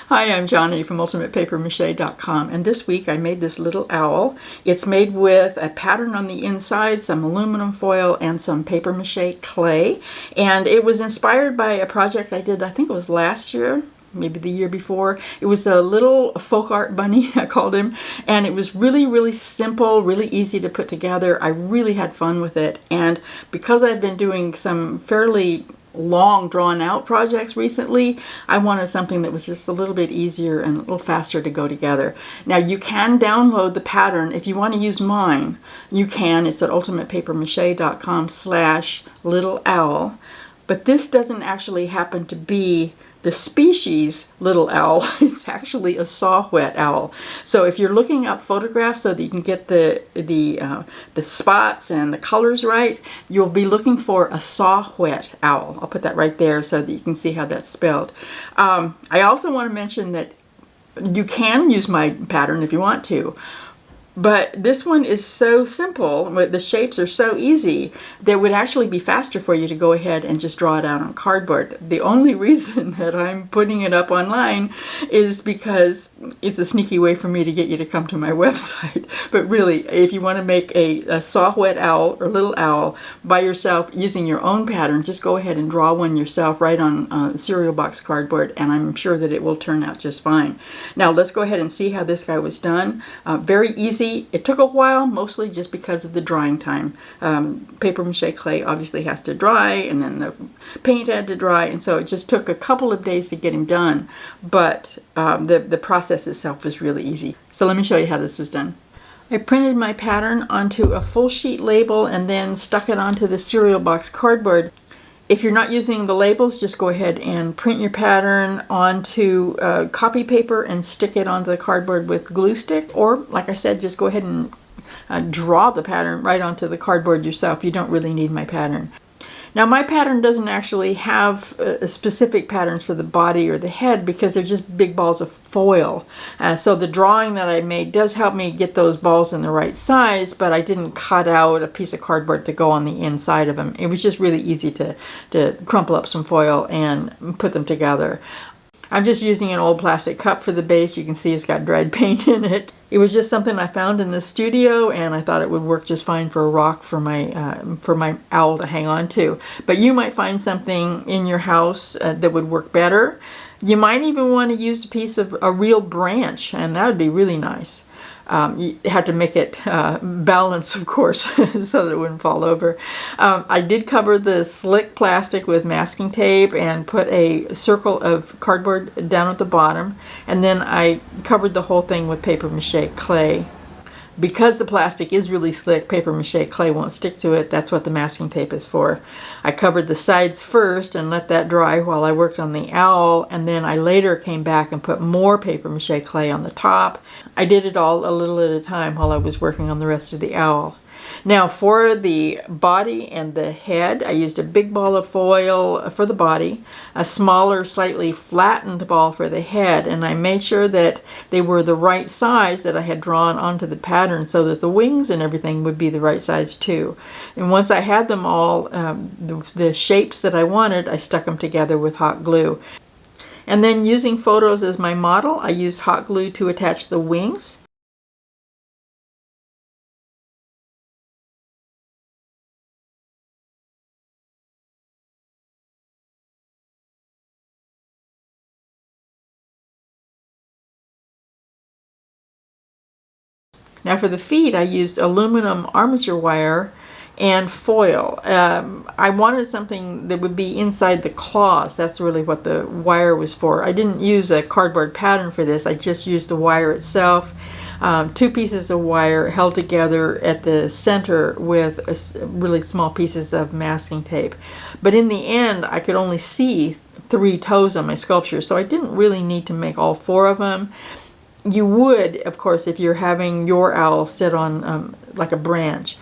Hi, I'm Johnny from UltimatePaperMache.com, and this week I made this little owl. It's made with a pattern on the inside, some aluminum foil, and some paper mache clay. And it was inspired by a project I did, I think it was last year, maybe the year before. It was a little folk art bunny, I called him, and it was really simple, really easy to put together. I really had fun with it, and because I've been doing some fairly long drawn out projects recently, I wanted something that was just a little bit easier and a little faster to go together. Now you can download the pattern. If you want to use mine, you can. It's at ultimatepapermache.com/little owl. But this doesn't actually happen to be the species little owl. It's actually a saw-whet owl. So if you're looking up photographs so that you can get the spots and the colors right, you'll be looking for a saw-whet owl. I'll put that right there so that you can see how that's spelled. I also want to mention that you can use my pattern if you want to. But this one is so simple, the shapes are so easy, that it would actually be faster for you to go ahead and just draw it out on cardboard. The only reason that I'm putting it up online is because it's a sneaky way for me to get you to come to my website. But really, if you want to make a saw-whet owl or little owl by yourself using your own pattern, just go ahead and draw one yourself right on cereal box cardboard, and I'm sure that it will turn out just fine. Now let's go ahead and see how this guy was done. Very easy. It took a while, mostly just because of the drying time. Paper mache clay obviously has to dry, and then the paint had to dry, and so it just took a couple of days to get him done. But the process itself was really easy. So let me show you how this was done. I printed my pattern onto a full sheet label and then stuck it onto the cereal box cardboard. If you're not using the labels, just go ahead and print your pattern onto copy paper and stick it onto the cardboard with glue stick. Or, like I said, just go ahead and draw the pattern right onto the cardboard yourself. You don't really need my pattern. Now my pattern doesn't actually have specific patterns for the body or the head because they're just big balls of foil. So the drawing that I made does help me get those balls in the right size, but I didn't cut out a piece of cardboard to go on the inside of them. It was just really easy to crumple up some foil and put them together. I'm just using an old plastic cup for the base. You can see it's got dried paint in it. It was just something I found in the studio, and I thought it would work just fine for a rock for my owl to hang on to. But you might find something in your house that would work better. You might even want to use a piece of a real branch, and that would be really nice. You had to make it balance, of course, so that it wouldn't fall over. I did cover the slick plastic with masking tape and put a circle of cardboard down at the bottom, and then I covered the whole thing with paper mache clay. Because the plastic is really slick, paper mache clay won't stick to it. That's what the masking tape is for. I covered the sides first and let that dry while I worked on the owl, and then I later came back and put more paper mache clay on the top. I did it all a little at a time while I was working on the rest of the owl. Now for the body and the head, I used a big ball of foil for the body, a smaller, slightly flattened ball for the head, and I made sure that they were the right size that I had drawn onto the pattern so that the wings and everything would be the right size too. And once I had them all, the shapes that I wanted, I stuck them together with hot glue. And then using photos as my model, I used hot glue to attach the wings. Now for the feet, I used aluminum armature wire and foil. I wanted something that would be inside the claws. That's really what the wire was for. I didn't use a cardboard pattern for this. I just used the wire itself. 2 pieces of wire held together at the center with really small pieces of masking tape. But in the end, I could only see 3 toes on my sculpture, so I didn't really need to make all 4 of them. You would, of course, if you're having your owl sit on like a branch.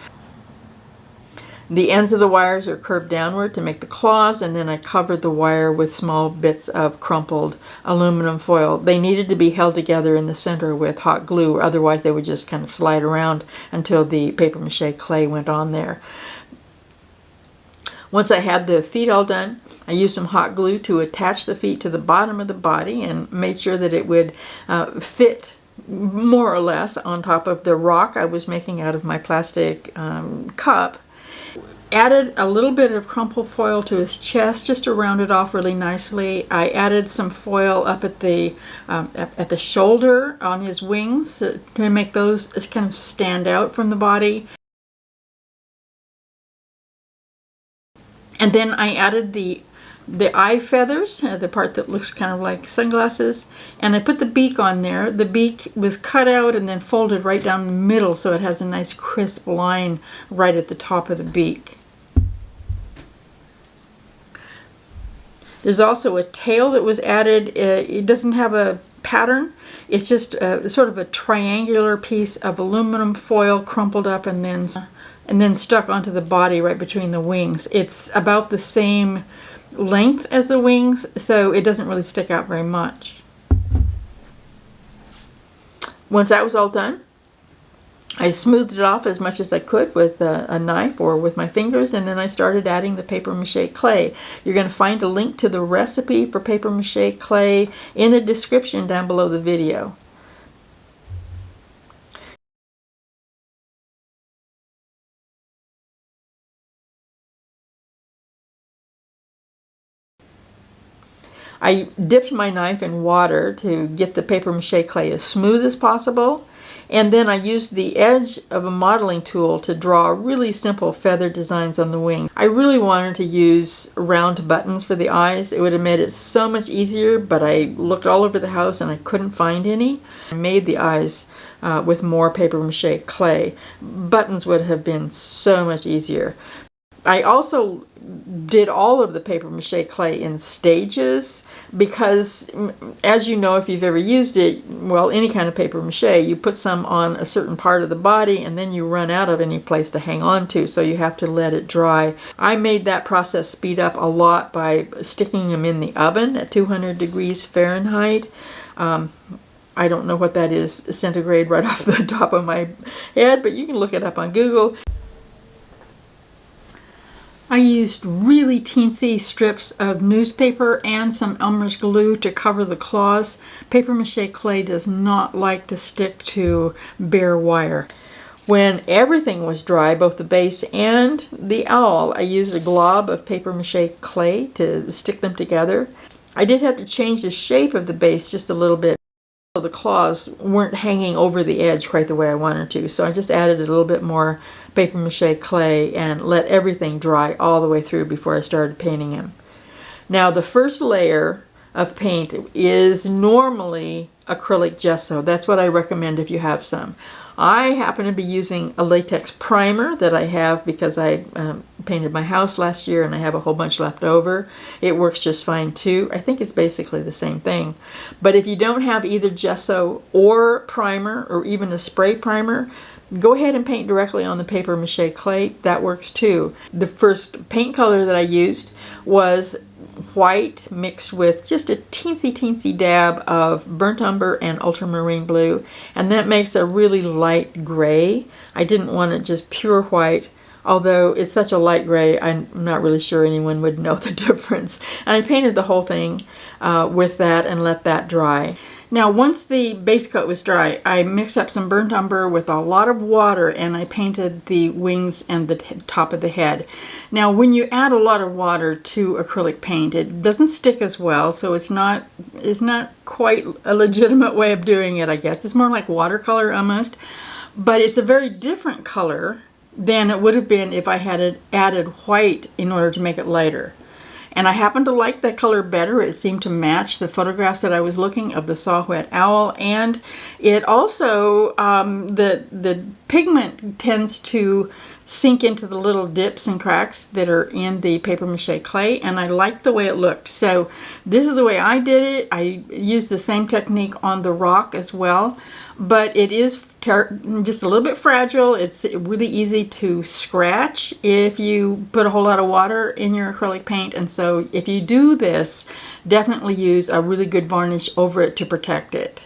The ends of the wires are curved downward to make the claws, and then I covered the wire with small bits of crumpled aluminum foil. They needed to be held together in the center with hot glue, otherwise they would just kind of slide around until the paper mache clay went on there. Once I had the feet all done, I used some hot glue to attach the feet to the bottom of the body and made sure that it would fit more or less on top of the rock I was making out of my plastic cup. Added a little bit of crumple foil to his chest just to round it off really nicely. I added some foil up at the shoulder on his wings to make those kind of stand out from the body. And then I added the eye feathers, the part that looks kind of like sunglasses, and I put the beak on there. The beak was cut out and then folded right down the middle so it has a nice crisp line right at the top of the beak. There's also a tail that was added. It doesn't have a pattern. It's just sort of a triangular piece of aluminum foil crumpled up and then stuck onto the body right between the wings. It's about the same length as the wings, so it doesn't really stick out very much. Once that was all done, I smoothed it off as much as I could with a knife or with my fingers, and then I started adding the paper mache clay. You're going to find a link to the recipe for paper mache clay in the description down below the video. I dipped my knife in water to get the paper mache clay as smooth as possible. And then I used the edge of a modeling tool to draw really simple feather designs on the wing. I really wanted to use round buttons for the eyes. It would have made it so much easier, but I looked all over the house and I couldn't find any. I made the eyes with more paper mache clay. Buttons would have been so much easier. I also did all of the paper mache clay in stages because, as you know, if you've ever used it, well, any kind of paper mache, you put some on a certain part of the body and then you run out of any place to hang on to, so you have to let it dry. I made that process speed up a lot by sticking them in the oven at 200 degrees Fahrenheit. I don't know what that is centigrade right off the top of my head, but you can look it up on Google. I used really teensy strips of newspaper and some Elmer's glue to cover the claws. Paper mache clay does not like to stick to bare wire. When everything was dry, both the base and the owl, I used a glob of paper mache clay to stick them together. I did have to change the shape of the base just a little bit, so the claws weren't hanging over the edge quite the way I wanted to. So I just added a little bit more paper mache clay and let everything dry all the way through before I started painting him. Now the first layer of paint is normally acrylic gesso. That's what I recommend if you have some. I happen to be using a latex primer that I have because I painted my house last year and I have a whole bunch left over. It works just fine too. I think it's basically the same thing. But if you don't have either gesso or primer or even a spray primer, go ahead and paint directly on the paper mache clay. That works too. The first paint color that I used was white mixed with just a teensy dab of burnt umber and ultramarine blue, and that makes a really light gray. I didn't want it just pure white, although it's such a light gray I'm not really sure anyone would know the difference. And I painted the whole thing with that and let that dry. Now once the base coat was dry, I mixed up some burnt umber with a lot of water and I painted the wings and the top of the head. Now when you add a lot of water to acrylic paint, it doesn't stick as well, so it's not quite a legitimate way of doing it, I guess. It's more like watercolor almost, but it's a very different color than it would have been if I had added white in order to make it lighter. And I happen to like that color better. It seemed to match the photographs that I was looking of the Saw-Whet Owl, and it also, the pigment tends to sink into the little dips and cracks that are in the paper mache clay, and I liked the way it looked. So this is the way I did it. I used the same technique on the rock as well, but it is just a little bit fragile. It's really easy to scratch if you put a whole lot of water in your acrylic paint, and so if you do this, definitely use a really good varnish over it to protect it.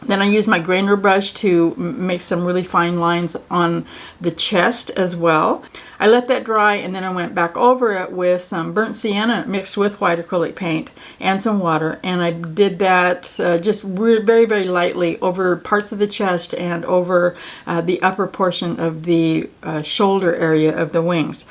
Then I used my grainer brush to make some really fine lines on the chest as well. I let that dry, and then I went back over it with some burnt sienna mixed with white acrylic paint and some water, and I did that just very, very lightly over parts of the chest and over the upper portion of the shoulder area of the wings.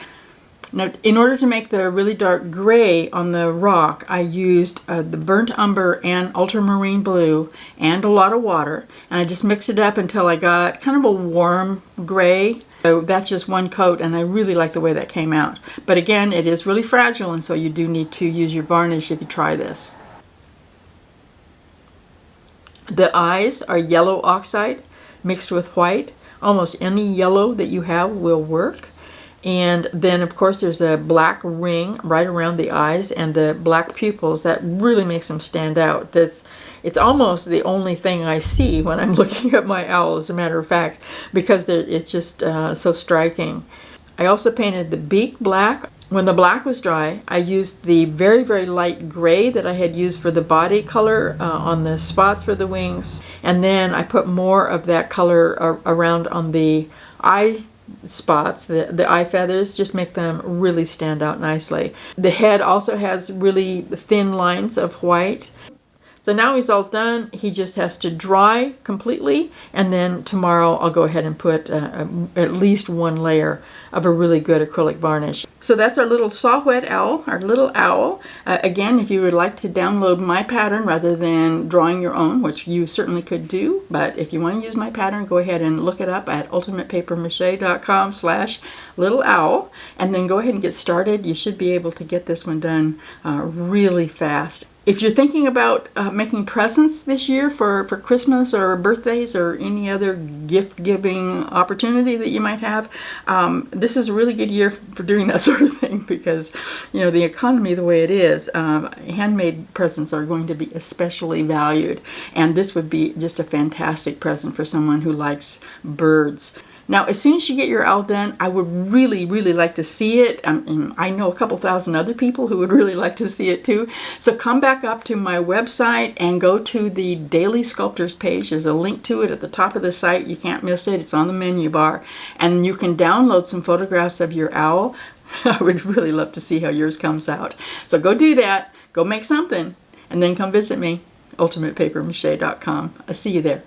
Now, in order to make the really dark gray on the rock, I used the burnt umber and ultramarine blue and a lot of water, and I just mixed it up until I got kind of a warm gray. So that's just one coat, and I really like the way that came out. But again, it is really fragile, and so you do need to use your varnish if you try this. The eyes are yellow oxide mixed with white. Almost any yellow that you have will work. And then, of course, there's a black ring right around the eyes and the black pupils. That really makes them stand out. It's almost the only thing I see when I'm looking at my owl, as a matter of fact, because it's just so striking. I also painted the beak black. When the black was dry, I used the very, very light gray that I had used for the body color on the spots for the wings. And then I put more of that color around on the eye spots, the eye feathers, just make them really stand out nicely. The head also has really thin lines of white. So now he's all done. He just has to dry completely, and then tomorrow I'll go ahead and put at least one layer of a really good acrylic varnish. So that's our little Saw-Whet Owl, our little owl. Again, if you would like to download my pattern rather than drawing your own, which you certainly could do, but if you want to use my pattern, go ahead and look it up at ultimatepapermache.com/littleowl, and then go ahead and get started. You should be able to get this one done really fast. If you're thinking about making presents this year for Christmas or birthdays or any other gift-giving opportunity that you might have, this is a really good year for doing that sort of thing, because, you know, the economy the way it is, handmade presents are going to be especially valued, and this would be just a fantastic present for someone who likes birds. Now, as soon as you get your owl done, I would really, really like to see it. I know a couple thousand other people who would really like to see it too. So come back up to my website and go to the Daily Sculptors page. There's a link to it at the top of the site. You can't miss it. It's on the menu bar. And you can download some photographs of your owl. I would really love to see how yours comes out. So go do that. Go make something. And then come visit me, ultimatepapermache.com. I'll see you there.